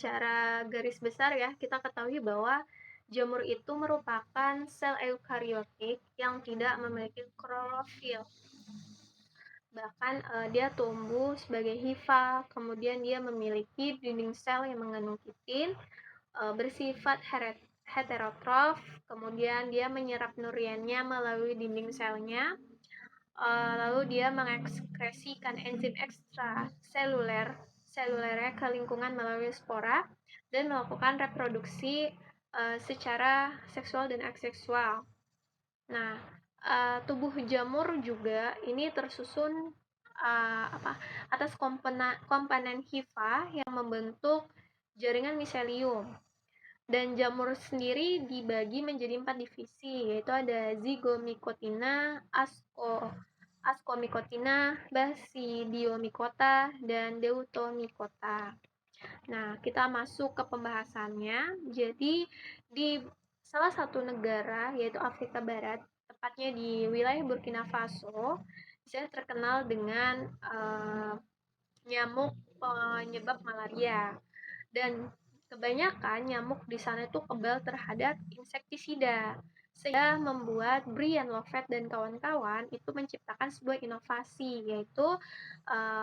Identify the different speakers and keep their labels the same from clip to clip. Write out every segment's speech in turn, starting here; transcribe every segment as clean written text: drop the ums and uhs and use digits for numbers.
Speaker 1: secara garis besar ya, kita ketahui bahwa jamur itu merupakan sel eukariotik yang tidak memiliki klorofil. Bahkan dia tumbuh sebagai hifa, kemudian dia memiliki dinding sel yang mengandung kitin, bersifat heterotrof, kemudian dia menyerap nutriennya melalui dinding selnya, lalu dia mengekskresikan enzim selulernya ke lingkungan melalui spora dan melakukan reproduksi secara seksual dan aseksual. Nah, tubuh jamur juga ini tersusun atas komponen hifa yang membentuk jaringan miselium. Dan jamur sendiri dibagi menjadi 4 divisi, yaitu ada zygomycotina, ascomycotina, basidiomycota, dan deutomycota. Nah, kita masuk ke pembahasannya. Jadi, di salah satu negara, yaitu Afrika Barat, tepatnya di wilayah Burkina Faso, saya terkenal dengan nyamuk penyebab malaria. Dan kebanyakan nyamuk di sana itu kebal terhadap insektisida, sehingga membuat Brian Lovett dan kawan-kawan itu menciptakan sebuah inovasi, yaitu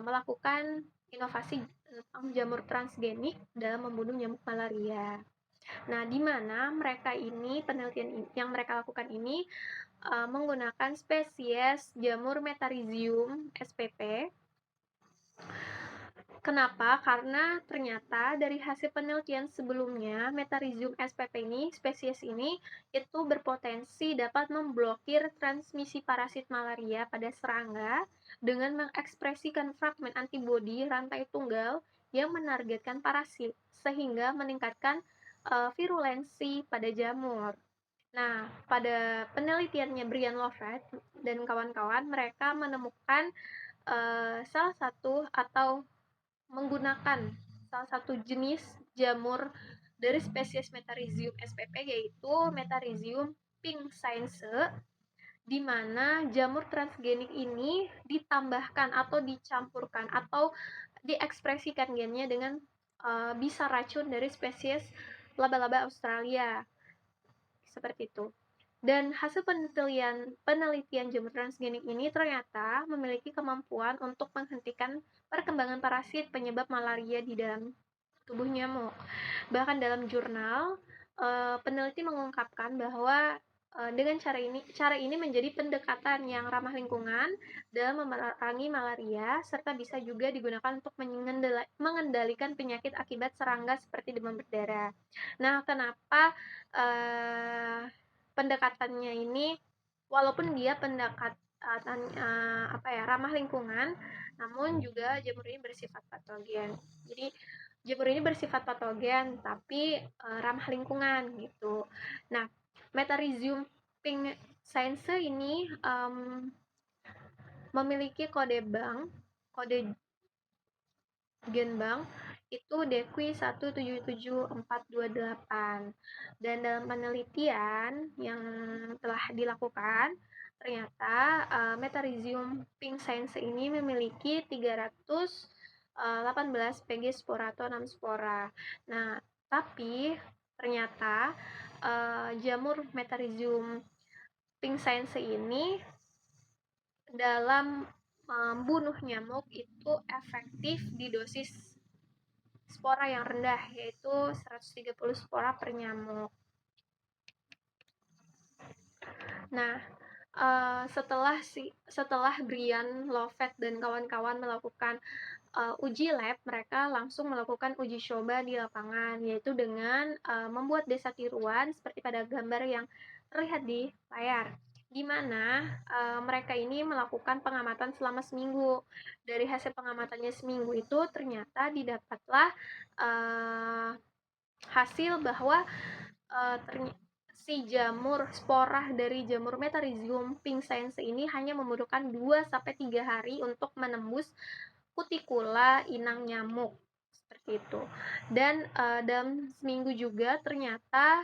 Speaker 1: melakukan inovasi jamur transgenik dalam membunuh nyamuk malaria. Nah, di mana mereka ini, penelitian yang mereka lakukan ini menggunakan spesies jamur Metarhizium spp. Kenapa? Karena ternyata dari hasil penelitian sebelumnya, Metarhizium spp ini, spesies ini, itu berpotensi dapat memblokir transmisi parasit malaria pada serangga dengan mengekspresikan fragmen antibodi rantai tunggal yang menargetkan parasit, sehingga meningkatkan virulensi pada jamur. Nah, pada penelitiannya Brian Lovett dan kawan-kawan, mereka menemukan salah satu atau menggunakan salah satu jenis jamur dari spesies Metarhizium spp, yaitu Metarhizium pinksaense, di mana jamur transgenik ini ditambahkan atau dicampurkan atau diekspresikan gennya dengan bisa racun dari spesies laba-laba Australia, seperti itu. Dan hasil penelitian jamur transgenik ini ternyata memiliki kemampuan untuk menghentikan perkembangan parasit penyebab malaria di dalam tubuh nyamuk. Bahkan dalam jurnal, peneliti mengungkapkan bahwa dengan cara ini menjadi pendekatan yang ramah lingkungan dalam memerangi malaria, serta bisa juga digunakan untuk mengendalikan penyakit akibat serangga seperti demam berdarah. Nah, kenapa pendekatannya ini, walaupun dia pendekatan ramah lingkungan, namun juga jamur ini bersifat patogen. Jadi jamur ini bersifat patogen tapi ramah lingkungan gitu. Nah, Metarhizium pinksaense ini memiliki kode gen bank itu DQ 177428. Dan dalam penelitian yang telah dilakukan, ternyata Metarhizium pinksaense ini memiliki 318 PG spora atau 6 spora. Nah, tapi ternyata jamur Metarhizium pinksaense ini dalam membunuh nyamuk itu efektif di dosis spora yang rendah, yaitu 130 spora per nyamuk. Nah, setelah Brian Lovett dan kawan-kawan melakukan uji lab, mereka langsung melakukan uji coba di lapangan, yaitu dengan membuat desa tiruan seperti pada gambar yang terlihat di layar, di mana mereka ini melakukan pengamatan selama seminggu. Dari hasil pengamatannya seminggu itu ternyata didapatlah hasil bahwa si jamur spora dari jamur Metarhizium pinksaense ini hanya membutuhkan 2-3 hari untuk menembus kutikula inang nyamuk, seperti itu. Dan dalam seminggu juga ternyata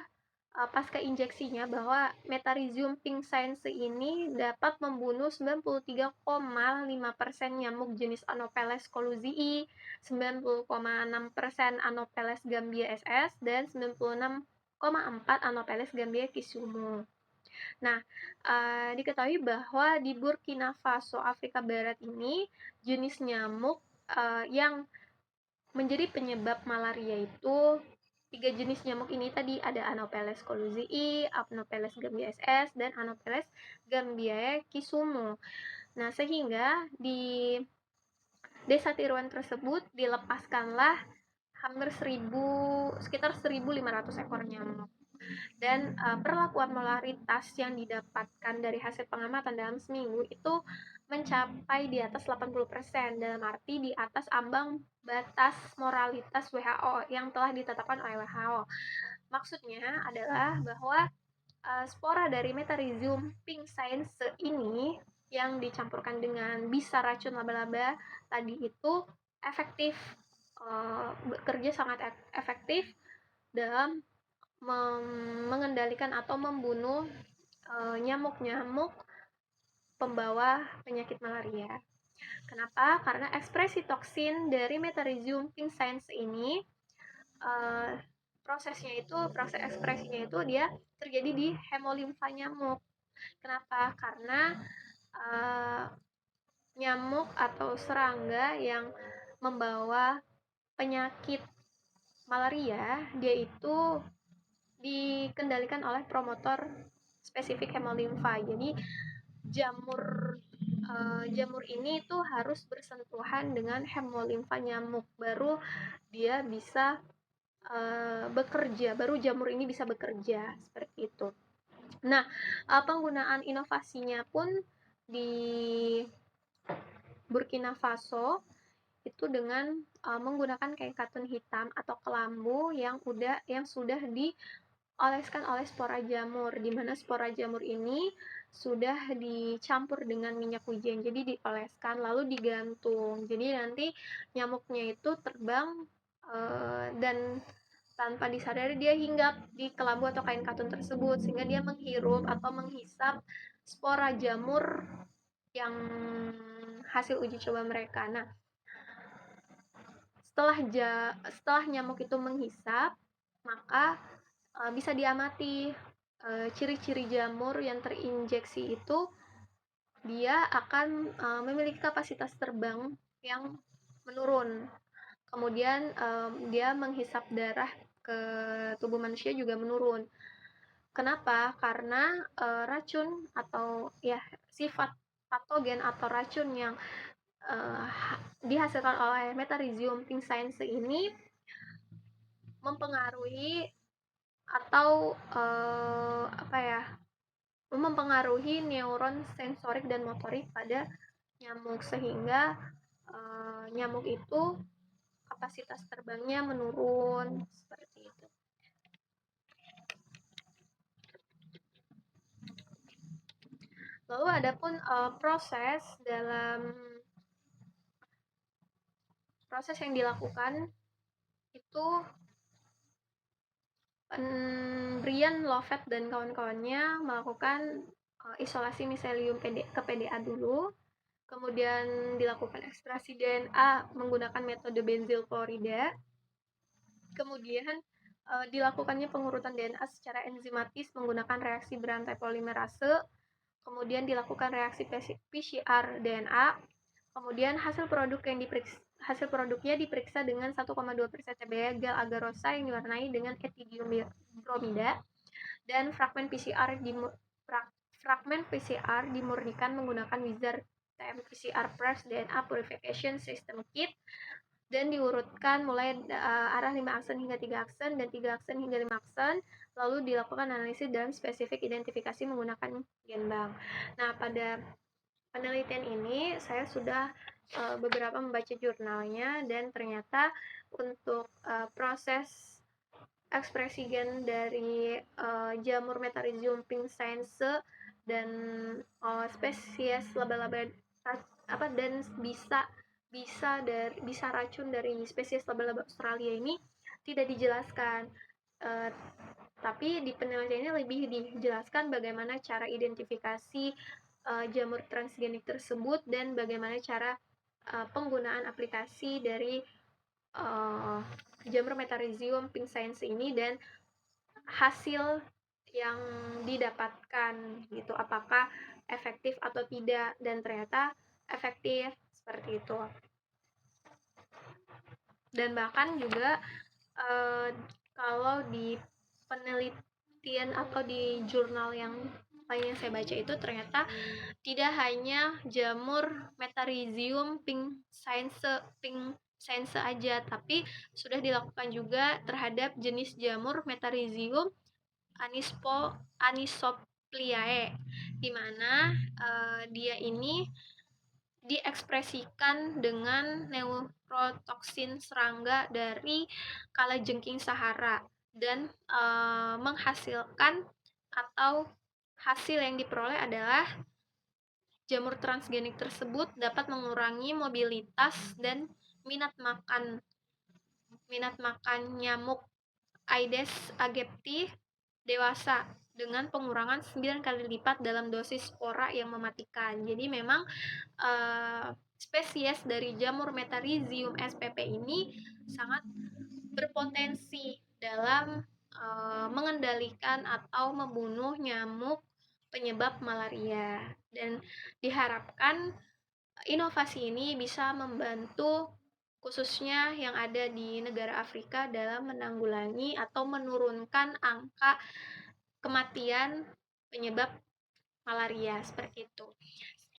Speaker 1: pasca injeksinya bahwa Metarhizium pinksaense ini dapat membunuh 93,5% nyamuk jenis Anopheles coluzzii, 90,6% Anopheles gambia ss, dan 96,4% Anopheles gambia kisumu. Nah, diketahui bahwa di Burkina Faso, Afrika Barat ini, jenis nyamuk yang menjadi penyebab malaria itu 3 jenis nyamuk ini tadi, ada Anopheles coluzzii, Anopheles gambia ss, dan Anopheles gambiae kisumu. Nah, sehingga di desa tiruan tersebut dilepaskanlah hampir sekitar 1.500 ekor nyamuk. Dan perlakuan molaritas yang didapatkan dari hasil pengamatan dalam seminggu itu mencapai di atas 80%, dalam arti di atas ambang batas moralitas WHO yang telah ditetapkan oleh WHO. Maksudnya adalah bahwa spora dari Metarhizium pinksaense ini yang dicampurkan dengan bisa racun laba-laba tadi itu efektif, bekerja sangat efektif dalam mengendalikan atau membunuh nyamuk-nyamuk pembawa penyakit malaria. Kenapa? Karena ekspresi toksin dari Metarhizium pinksaense ini proses ekspresinya itu dia terjadi di hemolimfa nyamuk. Kenapa? Karena nyamuk atau serangga yang membawa penyakit malaria dia itu dikendalikan oleh promotor spesifik hemolimfa. Jadi jamur ini tuh harus bersentuhan dengan hemolimfa nyamuk baru dia bisa bekerja, baru jamur ini bisa bekerja seperti itu. Nah, penggunaan inovasinya pun di Burkina Faso itu dengan menggunakan kain katun hitam atau kelambu yang sudah dioleskan oleh spora jamur, di mana spora jamur ini sudah dicampur dengan minyak wijen, jadi dioleskan lalu digantung. Jadi nanti nyamuknya itu terbang dan tanpa disadari dia hinggap di kelambu atau kain katun tersebut, sehingga dia menghirup atau menghisap spora jamur yang hasil uji coba mereka. Nah, setelah nyamuk itu menghisap, maka bisa diamati ciri-ciri jamur yang terinjeksi itu dia akan memiliki kapasitas terbang yang menurun. Kemudian dia menghisap darah ke tubuh manusia juga menurun. Kenapa? Karena racun atau ya sifat patogen atau racun yang dihasilkan oleh Metarhizium pinksaense ini mempengaruhi atau mempengaruhi neuron sensorik dan motorik pada nyamuk, sehingga nyamuk itu kapasitas terbangnya menurun seperti itu. Lalu adapun proses yang dilakukan itu Brian Lovett dan kawan-kawannya melakukan isolasi miselium ke PDA dulu, kemudian dilakukan ekstraksi DNA menggunakan metode benzil klorida, kemudian dilakukannya pengurutan DNA secara enzimatis menggunakan reaksi berantai polimerase, kemudian dilakukan reaksi PCR DNA, kemudian hasil produknya diperiksa dengan 1,2% TBA gel agarosa yang diwarnai dengan etidiubromida, dan fragmen PCR dimurnikan menggunakan Wizard TM PCR Press DNA Purification System Kit dan diurutkan mulai arah 5 aksen hingga 3 aksen dan 3 aksen hingga 5 aksen, lalu dilakukan analisis dan spesifik identifikasi menggunakan genbank. Nah, pada penelitian ini saya sudah beberapa membaca jurnalnya, dan ternyata untuk proses ekspresi gen dari jamur Metarhizium pinksaense dan spesies laba-laba dan bisa racun dari spesies laba-laba Australia ini tidak dijelaskan. Tapi di penelitian ini lebih dijelaskan bagaimana cara identifikasi jamur transgenik tersebut dan bagaimana cara penggunaan aplikasi dari jamur Metarhizium pink science ini dan hasil yang didapatkan gitu, apakah efektif atau tidak, dan ternyata efektif seperti itu. Dan bahkan juga kalau di penelitian atau di jurnal yang lain yang saya baca itu ternyata tidak hanya jamur Metarhizium pink science aja, tapi sudah dilakukan juga terhadap jenis jamur Metarhizium anisopliae, di mana dia ini diekspresikan dengan neurotoksin serangga dari kalajengking Sahara dan menghasilkan atau hasil yang diperoleh adalah jamur transgenik tersebut dapat mengurangi mobilitas dan minat makan nyamuk Aedes aegypti dewasa dengan pengurangan 9 kali lipat dalam dosis spora yang mematikan. Jadi memang spesies dari jamur Metarhizium spp ini sangat berpotensi dalam mengendalikan atau membunuh nyamuk penyebab malaria, dan diharapkan inovasi ini bisa membantu khususnya yang ada di negara Afrika dalam menanggulangi atau menurunkan angka kematian penyebab malaria seperti itu.